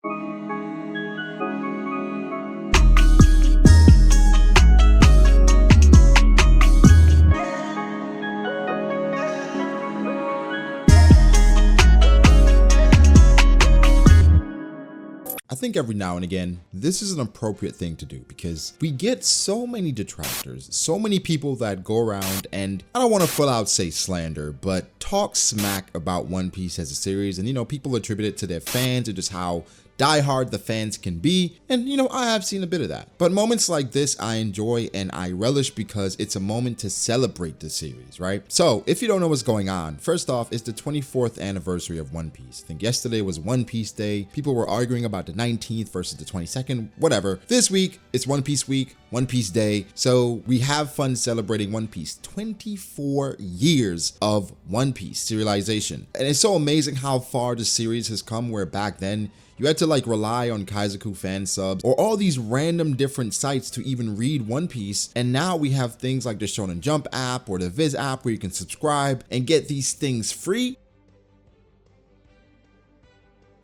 I think every now and again, this is an appropriate thing to do because we get so many detractors, so many people that go around and I don't want to full out say slander, but talk smack about One Piece as a series. And, people attribute it to their fans and just how diehard the fans can be. And, I have seen a bit of that. But moments like this, I enjoy and I relish because it's a moment to celebrate the series, right? So if you don't know what's going on, first off, it's the 24th anniversary of One Piece. I think yesterday was One Piece Day. People were arguing about the 19th versus the 22nd, whatever. This week, it's One Piece Week, One Piece Day. So we have fun celebrating One Piece. 24 years of One Piece serialization. And it's so amazing how far the series has come, where back then, you had to rely on Kaizoku fan subs or all these random different sites to even read One Piece. And now we have things like the Shonen Jump app or the Viz app where you can subscribe and get these things free.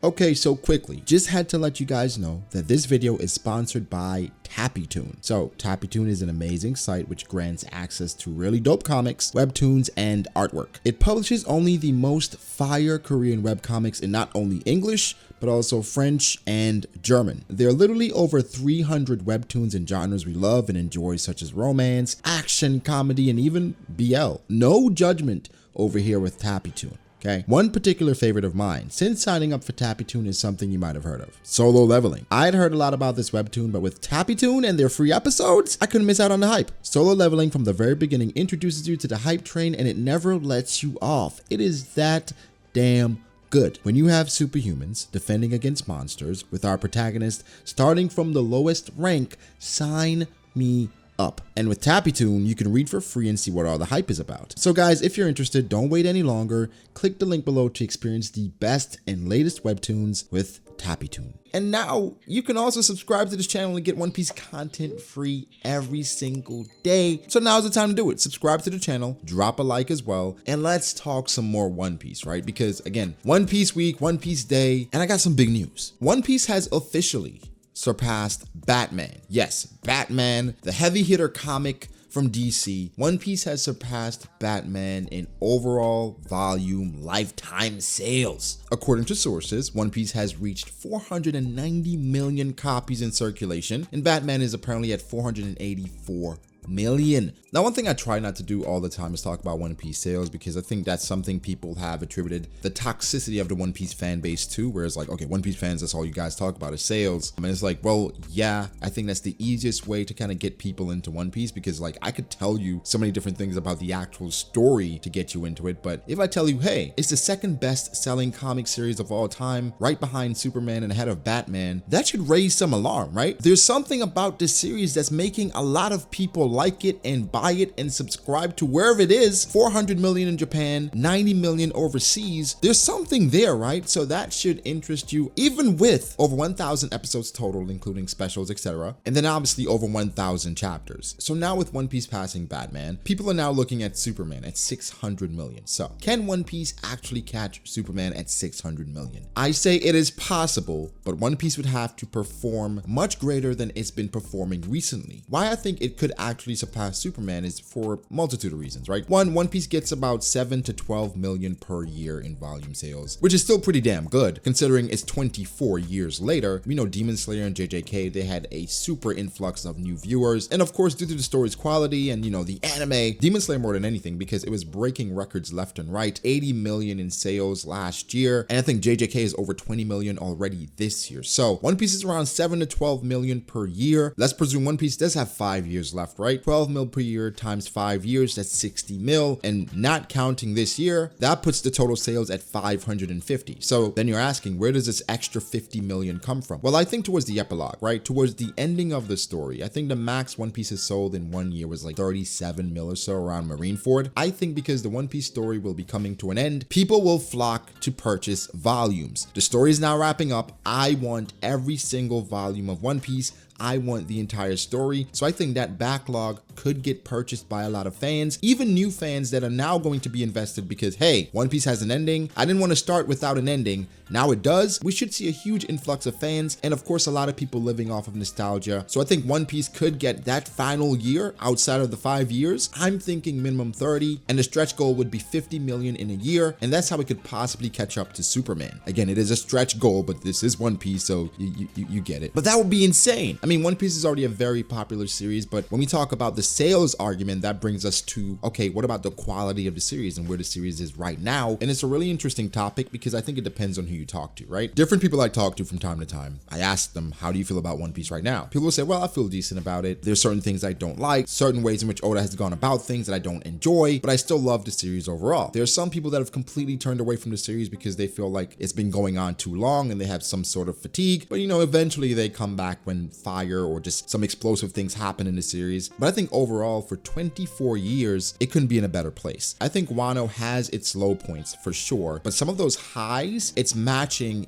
Okay, so quickly, just had to let you guys know that this video is sponsored by TappyToon. So TappyToon is an amazing site which grants access to really dope comics, webtoons, and artwork. It publishes only the most fire Korean webcomics in not only English, but also French and German. There are literally over 300 webtoons and genres we love and enjoy, such as romance, action, comedy, and even BL. No judgment over here with TappyToon. Okay, one particular favorite of mine since signing up for TappyToon is something you might have heard of: Solo Leveling. I had heard a lot about this webtoon, but with TappyToon and their free episodes, I couldn't miss out on the hype. Solo Leveling from the very beginning introduces you to the hype train and it never lets you off. It is that damn good. When you have superhumans defending against monsters with our protagonist starting from the lowest rank, sign me up. And with TappyToon, you can read for free and see what all the hype is about. So guys, if you're interested, don't wait any longer. Click the link below to experience the best and latest webtoons with TappyToon. And now you can also subscribe to this channel and get One Piece content free every single day. So now's the time to do it. Subscribe to the channel, drop a like as well, and let's talk some more One Piece, right? Because again, One Piece Week, One Piece Day, and I got some big news. One Piece has officially surpassed Batman. Yes, Batman, the heavy hitter comic from DC. One Piece has surpassed Batman in overall volume lifetime sales. According to sources, One Piece has reached 490 million copies in circulation, and Batman is apparently at 484 million. Now, one thing I try not to do all the time is talk about One Piece sales, because I think that's something people have attributed the toxicity of the One Piece fan base to, where it's like, okay, One Piece fans, that's all you guys talk about is sales. And it's like, well, yeah, I think that's the easiest way to kind of get people into One Piece, because I could tell you so many different things about the actual story to get you into it. But if I tell you, hey, it's the second best selling comic series of all time, right behind Superman and ahead of Batman, that should raise some alarm, right? There's something about this series that's making a lot of people like it and buy it and subscribe to wherever it is. 400 million in Japan, 90 million overseas. There's something there, right? So that should interest you, even with over 1,000 episodes total, including specials, etc. And then obviously over 1,000 chapters. So now with One Piece passing Batman, people are now looking at Superman at 600 million. So can One Piece actually catch Superman at 600 million? I say it is possible, but One Piece would have to perform much greater than it's been performing recently. Why I think it could actually surpass Superman is for a multitude of reasons, right? One Piece gets about 7 to 12 million per year in volume sales, which is still pretty damn good considering it's 24 years later. We know Demon Slayer and JJK, they had a super influx of new viewers, and of course due to the story's quality and the anime, Demon Slayer more than anything, because it was breaking records left and right. 80 million in sales last year, and I think JJK is over 20 million already this year. So One Piece is around 7 to 12 million per year. Let's presume One Piece does have 5 years left, right? 12 mil per year times 5 years, that's 60 mil, and not counting this year, that puts the total sales at 550. So then you're asking, where does this extra 50 million come from? Well, I think towards the epilogue, right? Towards the ending of the story. I think the max One Piece has sold in 1 year was like 37 mil or so around Marineford. I think because the One Piece story will be coming to an end, people will flock to purchase volumes. The story is now wrapping up. I want every single volume of One Piece. I want the entire story. So I think that backlog could get purchased by a lot of fans, even new fans that are now going to be invested because, hey, One Piece has an ending. I didn't want to start without an ending. Now it does. We should see a huge influx of fans and of course a lot of people living off of nostalgia. So I think One Piece could get that final year outside of the 5 years. I'm thinking minimum 30, and the stretch goal would be 50 million in a year, and that's how it could possibly catch up to Superman. Again, it is a stretch goal, but this is One Piece, so you get it. But that would be insane. I mean, One Piece is already a very popular series, but when we talk about the sales argument, that brings us to, okay, what about the quality of the series and where the series is right now? And it's a really interesting topic because I think it depends on who you talk to, right? Different people I talk to from time to time, I ask them, how do you feel about One Piece right now? People will say, well, I feel decent about it. There's certain things I don't like, certain ways in which Oda has gone about things that I don't enjoy, but I still love the series overall. There are some people that have completely turned away from the series because they feel like it's been going on too long and they have some sort of fatigue, but you know, eventually they come back when fire or just some explosive things happen in the series. But I think overall for 24 years, it couldn't be in a better place. I think Wano has its low points for sure, but some of those highs, it's matching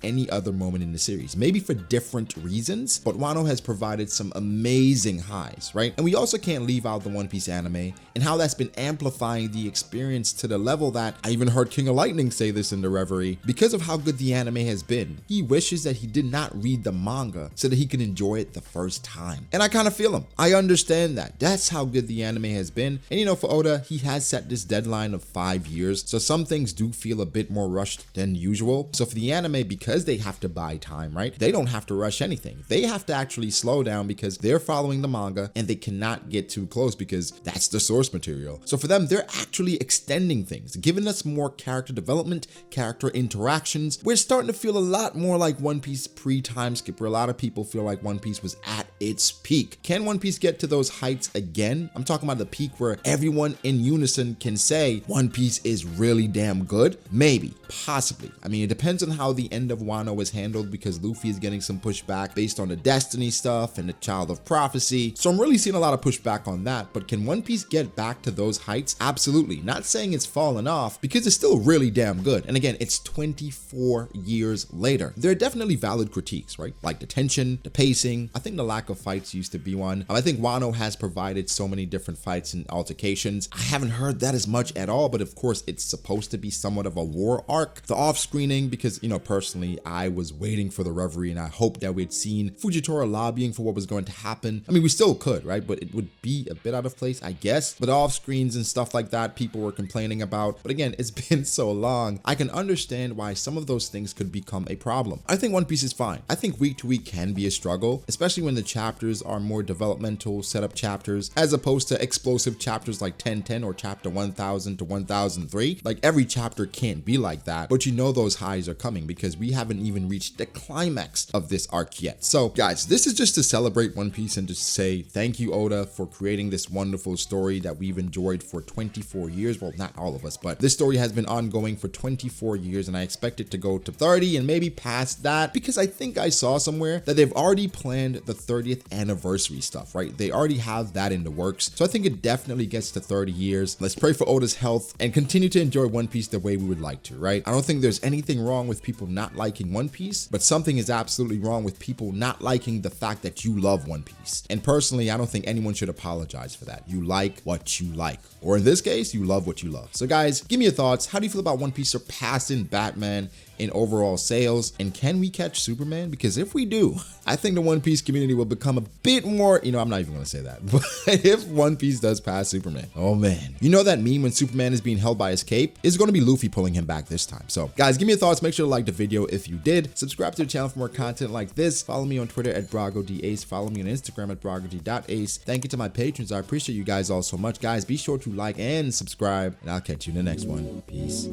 any other moment in the series, maybe for different reasons, but Wano has provided some amazing highs, right? And we also can't leave out the One Piece anime and how that's been amplifying the experience to the level that I even heard King of Lightning say this in the Reverie. Because of how good the anime has been, he wishes that he did not read the manga so that he could enjoy it the first time. And I kind of feel him. I understand that. That's how good the anime has been. And you know, for Oda, he has set this deadline of 5 years, so some things do feel a bit more rushed than usual. So for the anime, because they have to buy time, right? They don't have to rush anything. They have to actually slow down because they're following the manga and they cannot get too close because that's the source material. So for them, they're actually extending things, giving us more character development, character interactions. We're starting to feel a lot more like One Piece pre-time skip, where a lot of people feel like One Piece was at its peak. Can One Piece get to those heights again? I'm talking about the peak where everyone in unison can say One Piece is really damn good. Maybe, possibly. I mean, it depends on how the end of Wano is handled because Luffy is getting some pushback based on the Destiny stuff and the Child of Prophecy. So I'm really seeing a lot of pushback on that, but can One Piece get back to those heights? Absolutely. Not saying it's fallen off because it's still really damn good. And again, it's 24 years later. There are definitely valid critiques, right? Like the tension, the pacing. I think the lack of fights used to be one. I think Wano has provided so many different fights and altercations. I haven't heard that as much at all, but of course it's supposed to be somewhat of a war arc. The off-screening, because you know, personally, I was waiting for the Reverie and I hoped that we'd seen Fujitora lobbying for what was going to happen. I mean, we still could, right? But it would be a bit out of place, I guess. But off screens and stuff like that, people were complaining about. But again, it's been so long. I can understand why some of those things could become a problem. I think One Piece is fine. I think week to week can be a struggle, especially when the chapters are more developmental setup chapters, as opposed to explosive chapters like 1010 or chapter 1000 to 1003. Like every chapter can't be like that, but you know those highs are coming because we haven't even reached the climax of this arc yet. So guys, this is just to celebrate One Piece and to say thank you, Oda, for creating this wonderful story that we've enjoyed for 24 years. Well, not all of us, but this story has been ongoing for 24 years and I expect it to go to 30 and maybe past that because I think I saw somewhere that they've already planned the 30th anniversary stuff, right? They already have that in the works. So I think it definitely gets to 30 years. Let's pray for Oda's health and continue to enjoy One Piece the way we would like to, right? I don't think there's anything wrong with people not liking One Piece, but something is absolutely wrong with people not liking the fact that you love One Piece. And personally, I don't think anyone should apologize for that. You like what you like, or in this case, you love what you love. So guys, give me your thoughts. How do you feel about One Piece surpassing Batman in overall sales? And can we catch Superman? Because if we do, I think the One Piece community will become a bit more, you know, I'm not even gonna say that, but if One Piece does pass Superman, oh man. You know that meme when Superman is being held by his cape? It's gonna be Luffy pulling him back this time. So guys, give me your thoughts. Make sure to like the video if you did. Subscribe to the channel for more content like this. Follow me on Twitter at BragoDAce. Follow me on Instagram at BragoD.ace. Thank you to my patrons. I appreciate you guys all so much. Guys, be sure to like and subscribe, and I'll catch you in the next one. Peace.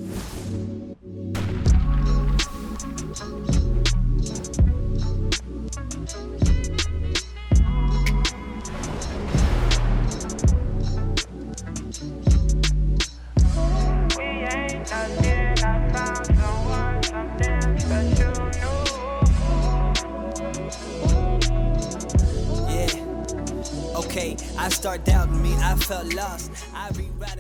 I start doubting me, I felt lost. I rewrite it.